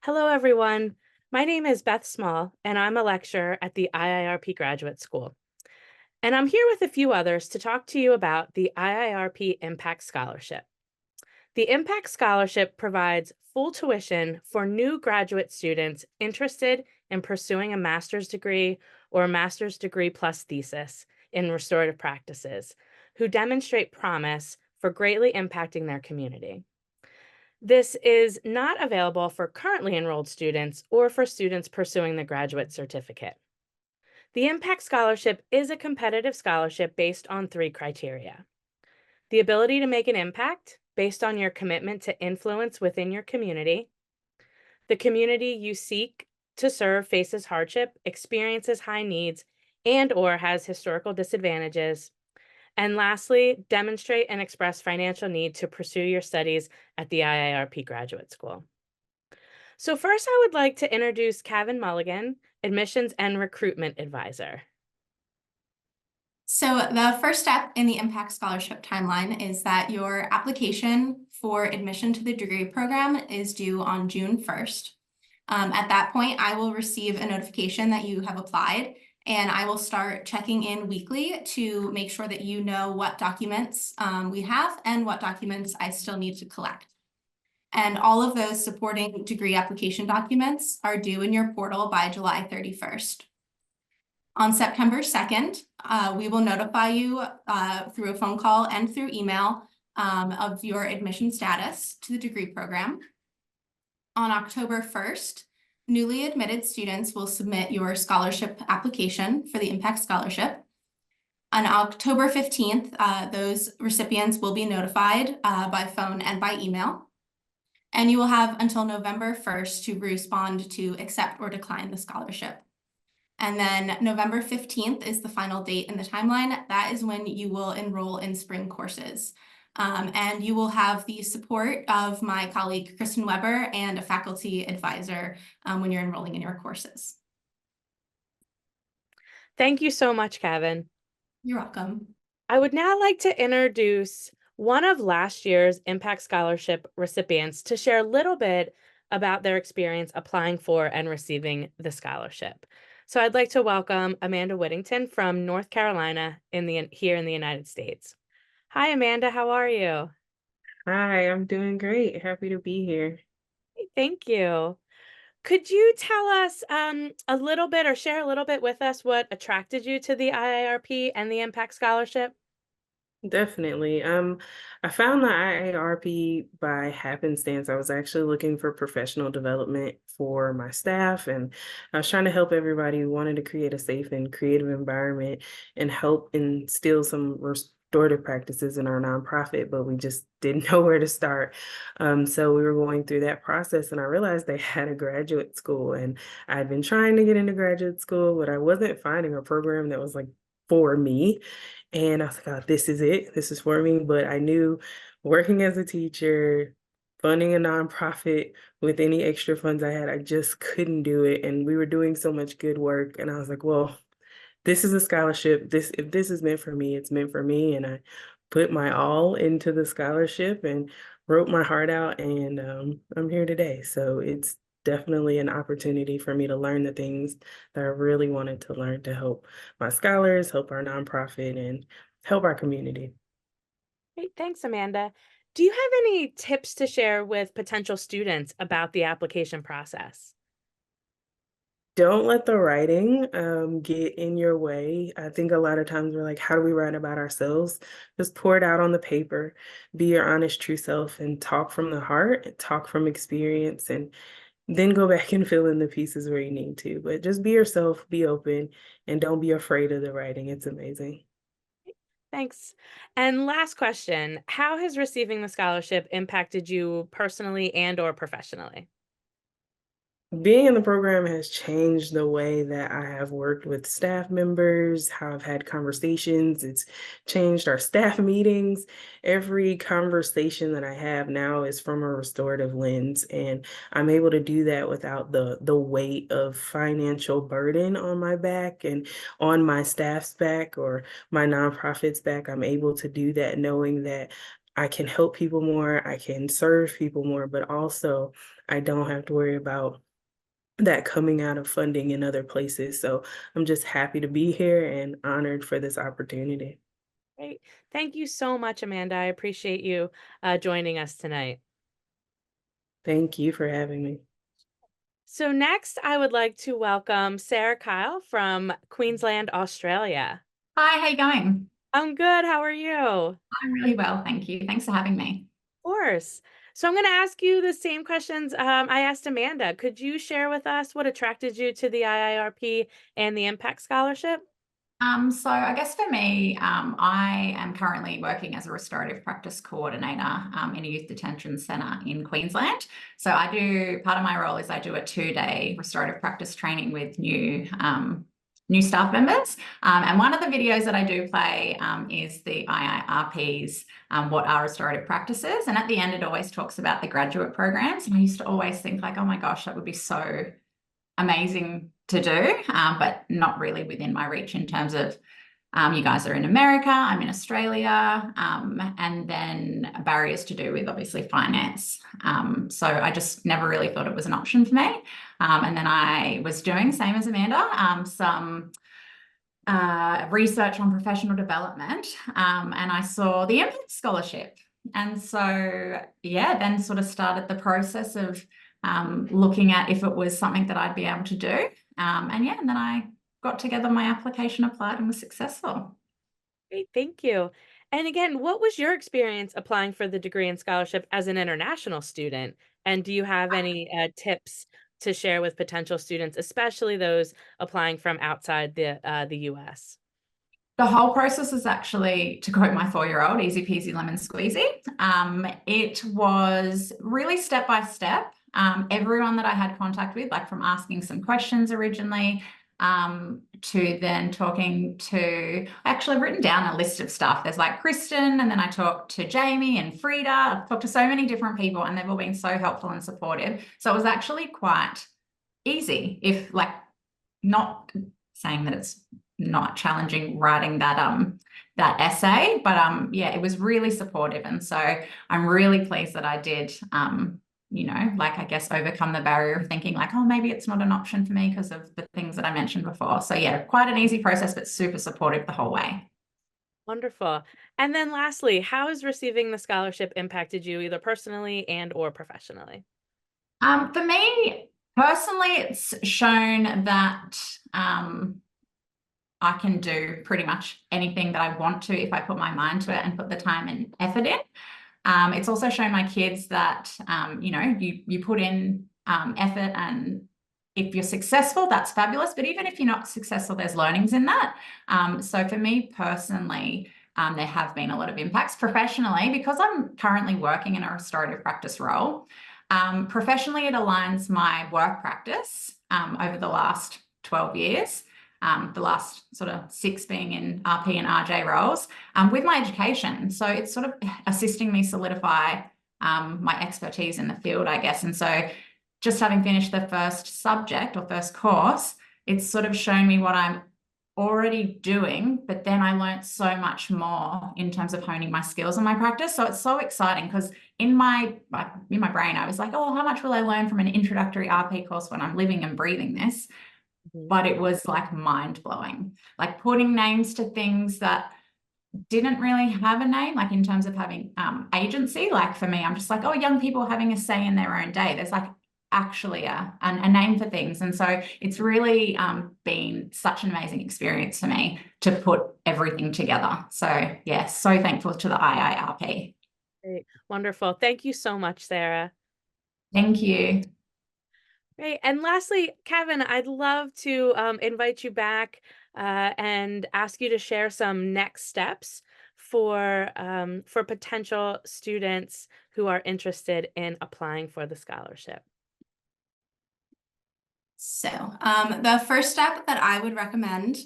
Hello, everyone. My name is Beth Smull, and I'm a lecturer at the IIRP Graduate School. And I'm here with a few others to talk to you about the IIRP Impact Scholarship. The Impact Scholarship provides full tuition for new graduate students interested in pursuing a master's degree or a master's degree plus thesis in restorative practices who demonstrate promise for greatly impacting their community. This is not available for currently enrolled students or for students pursuing the graduate certificate. The Impact Scholarship is a competitive scholarship based on 3 criteria: the ability to make an impact based on your commitment to influence within your community, the community you seek to serve faces hardship, experiences high needs, and/or has historical disadvantages, and lastly, demonstrate and express financial need to pursue your studies at the IIRP Graduate School. So first, I would like to introduce Cavan Mulligan, Admissions and Recruitment Advisor. So the first step in the Impact Scholarship timeline is that your application for admission to the degree program is due on June 1st. At that point, I will receive a notification that you have applied, and I will start checking in weekly to make sure that you know what documents we have and what documents I still need to collect. And all of those supporting degree application documents are due in your portal by July 31st. On September 2nd, we will notify you through a phone call and through email of your admission status to the degree program. On October 1st, newly admitted students will submit your scholarship application for the Impact Scholarship. On October 15th, those recipients will be notified by phone and by email. And you will have until November 1st to respond to accept or decline the scholarship. And then November 15th is the final date in the timeline. That is when you will enroll in spring courses. And you will have the support of my colleague, Kristen Weber, and a faculty advisor when you're enrolling in your courses. Thank you so much, Cavan. You're welcome. I would now like to introduce one of last year's Impact Scholarship recipients to share a little bit about their experience applying for and receiving the scholarship. So I'd like to welcome Amanda Whittington from North Carolina here in the United States. Hi, Amanda, how are you? Hi, I'm doing great. Happy to be here. Thank you. Could you tell us a little bit or share a little bit with us what attracted you to the IIRP and the Impact Scholarship? Definitely. I found the IARP by happenstance. I was actually looking for professional development for my staff, and I was trying to help everybody who wanted to create a safe and creative environment and help instill some restorative practices in our nonprofit, but we just didn't know where to start. So we were going through that process, and I realized they had a graduate school, and I'd been trying to get into graduate school, but I wasn't finding a program that was like for me. And I was like, oh, this is it. This is for me. But I knew working as a teacher, funding a nonprofit with any extra funds I had, I just couldn't do it. And we were doing so much good work. And I was like, well, this is a scholarship. If this is meant for me, it's meant for me. And I put my all into the scholarship and wrote my heart out. And I'm here today. So it's definitely an opportunity for me to learn the things that I really wanted to learn to help my scholars, help our nonprofit, and help our community. Great, thanks, Amanda. Do you have any tips to share with potential students about the application process? Don't let the writing get in your way. I think a lot of times we're like, how do we write about ourselves? Just pour it out on the paper, be your honest, true self, and talk from the heart, talk from experience, and then go back and fill in the pieces where you need to. But just be yourself, be open, and don't be afraid of the writing. It's amazing. Thanks. And last question, how has receiving the scholarship impacted you personally and/or professionally? Being in the program has changed the way that I have worked with staff members, how I've had conversations. It's changed our staff meetings. Every conversation that I have now is from a restorative lens, and I'm able to do that without the weight of financial burden on my back and on my staff's back or my nonprofit's back. I'm able to do that knowing that I can help people more, I can serve people more, but also I don't have to worry about that coming out of funding in other places. So I'm just happy to be here and honored for this opportunity. Great. Thank you so much, Amanda. I appreciate you joining us tonight. Thank you for having me. So next, I would like to welcome Sarah Kyle from Queensland, Australia. Hi, how you going? I'm good. How are you? I'm really well, thank you. Thanks for having me. Of course. So I'm going to ask you the same questions I asked Amanda. Could you share with us what attracted you to the IIRP and the Impact Scholarship? So I guess for me, I am currently working as a restorative practice coordinator in a youth detention centre in Queensland. So part of my role is I do a 2-day restorative practice training with new staff members. And one of the videos that I do play is the IIRP's what are restorative practices. And at the end, it always talks about the graduate programs. And I used to always think like, oh my gosh, that would be so amazing to do, but not really within my reach in terms of you guys are in America, I'm in Australia, and then barriers to do with obviously finance. So I just never really thought it was an option for me. And then I was doing, same as Amanda, some research on professional development, and I saw the Impact Scholarship. And so, yeah, then sort of started the process of looking at if it was something that I'd be able to do. And then I got together my application, applied, and was successful. Great, thank you. And again, what was your experience applying for the degree and scholarship as an international student? And do you have any tips to share with potential students, especially those applying from outside the US? The whole process is actually, to quote my 4-year-old, easy peasy lemon squeezy. It was really step by step. Everyone that I had contact with, like from asking some questions originally, to then talking to, I've written down a list of stuff. There's like Kristen, and then I talked to Jamie and Frida. I've talked to so many different people, and they've all been so helpful and supportive. So it was actually quite easy, if like not saying that it's not challenging writing that essay, but it was really supportive. And so I'm really pleased that I did I guess overcome the barrier of thinking like, oh, maybe it's not an option for me because of the things that I mentioned before. So yeah, quite an easy process, but super supportive the whole way. Wonderful. And then lastly, how has receiving the scholarship impacted you either personally and or professionally? For me personally, it's shown that I can do pretty much anything that I want to if I put my mind to it and put the time and effort in. It's also shown my kids that, you put in effort, and if you're successful, that's fabulous. But even if you're not successful, there's learnings in that. So for me personally, there have been a lot of impacts. Professionally, because I'm currently working in a restorative practice role, professionally, it aligns my work practice over the last 12 years. The last sort of 6 being in RP and RJ roles, with my education. So it's sort of assisting me solidify my expertise in the field, I guess. And so just having finished the first subject or first course, it's sort of shown me what I'm already doing, but then I learned so much more in terms of honing my skills and my practice. So it's so exciting because in my brain, I was like, oh, how much will I learn from an introductory RP course when I'm living and breathing this? But it was like mind-blowing, like putting names to things that didn't really have a name, like in terms of having agency. Like for me, I'm just like, oh, young people having a say in their own day. There's like actually a name for things. And so it's really been such an amazing experience for me to put everything together. So yes, so thankful to the IIRP. Great. Wonderful. Thank you so much, Sarah. Thank you. Great. And lastly, Cavan, I'd love to invite you back and ask you to share some next steps for potential students who are interested in applying for the scholarship. So the first step that I would recommend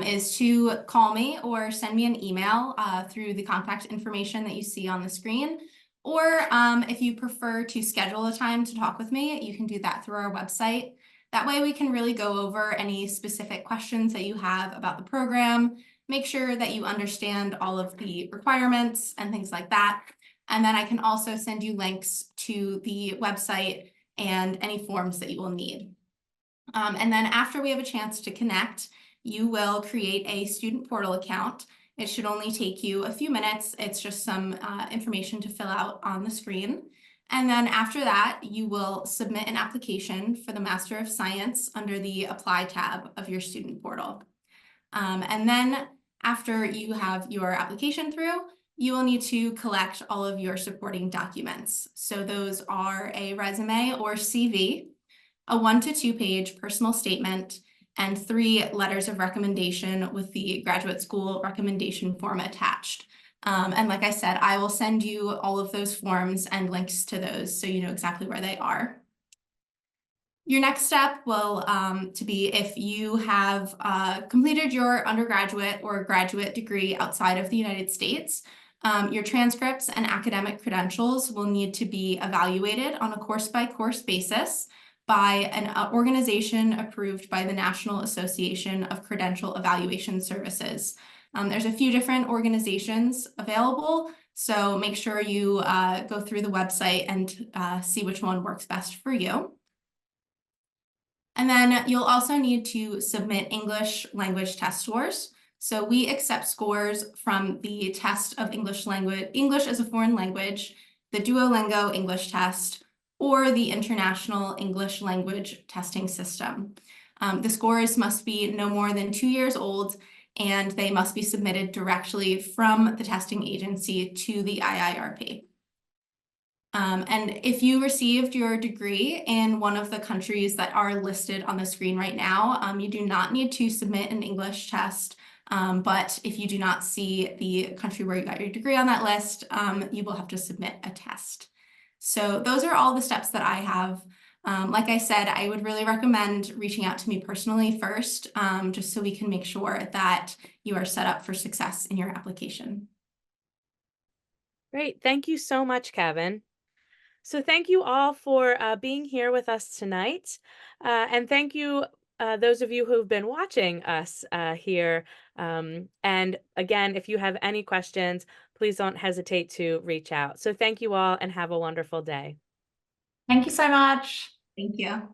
is to call me or send me an email through the contact information that you see on the screen. Or if you prefer to schedule a time to talk with me, you can do that through our website. That way we can really go over any specific questions that you have about the program, make sure that you understand all of the requirements and things like that. And then I can also send you links to the website and any forms that you will need. And then after we have a chance to connect, you will create a student portal account. It should only take you a few minutes. It's just some information to fill out on the screen. And then after that, you will submit an application for the Master of Science under the Apply tab of your student portal. And then after you have your application through, you will need to collect all of your supporting documents. So those are a resume or CV, a 1 to 2 page personal statement, and 3 letters of recommendation with the graduate school recommendation form attached. And like I said, I will send you all of those forms and links to those so you know exactly where they are. Your next step will to be if you have completed your undergraduate or graduate degree outside of the United States, your transcripts and academic credentials will need to be evaluated on a course-by-course basis by an organization approved by the National Association of Credential Evaluation Services. There's a few different organizations available, so make sure you go through the website and see which one works best for you. And then you'll also need to submit English language test scores. So we accept scores from the test of English as a foreign language, the Duolingo English test, or the International English Language Testing System. The scores must be no more than 2 years old, and they must be submitted directly from the testing agency to the IIRP. And if you received your degree in one of the countries that are listed on the screen right now, you do not need to submit an English test. But if you do not see the country where you got your degree on that list, you will have to submit a test. So those are all the steps that I have. Like I said, I would really recommend reaching out to me personally first, just so we can make sure that you are set up for success in your application. Great. Thank you so much, Cavan. So thank you all for being here with us tonight. And thank you, those of you who've been watching us here. And again, if you have any questions, please don't hesitate to reach out. So thank you all and have a wonderful day. Thank you so much. Thank you.